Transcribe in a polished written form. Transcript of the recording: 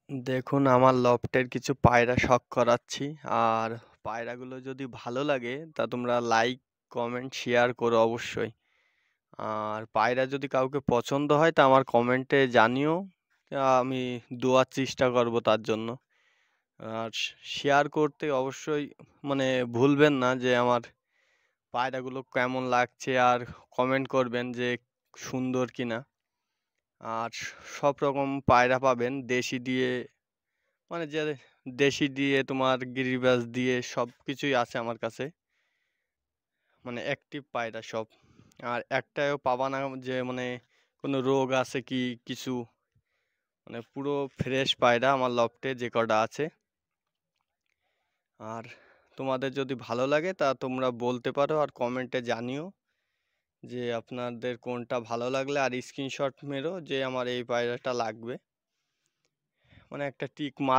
দেখুন আমার লফটের কিছু পায়রা শখ করাচ্ছি। আর পায়রাগুলো যদি ভালো লাগে তা তোমরা লাইক, কমেন্ট, শেয়ার করো অবশ্যই। আর পায়রা যদি কাউকে পছন্দ হয় তা আমার কমেন্টে জানিও। আমি দেওয়ার চেষ্টা করব তার জন্য। আর শেয়ার করতে অবশ্যই মানে ভুলবেন না যে আমার পায়রাগুলো কেমন লাগছে, আর কমেন্ট করবেন যে সুন্দর কিনা। আর সব রকম পায়রা পাবেন দেশি দিয়ে, মানে যে দেশি দিয়ে তোমার গিরিবাজ দিয়ে সব কিছুই আছে আমার কাছে, মানে অ্যাক্টিভ পায়রা সব। আর একটাও পাবা না যে মানে কোনো রোগ আছে কি কিছু, মানে পুরো ফ্রেশ পায়রা আমার লফটে যে কটা আছে। আর তোমাদের যদি ভালো লাগে তা তোমরা বলতে পারো আর কমেন্টে জানিও যে আপনাদের কোনটা ভালো লাগলে, আর স্ক্রিনশট মেরো যে আমার এই পায়রাটা লাগবে, মানে একটা টিক মার।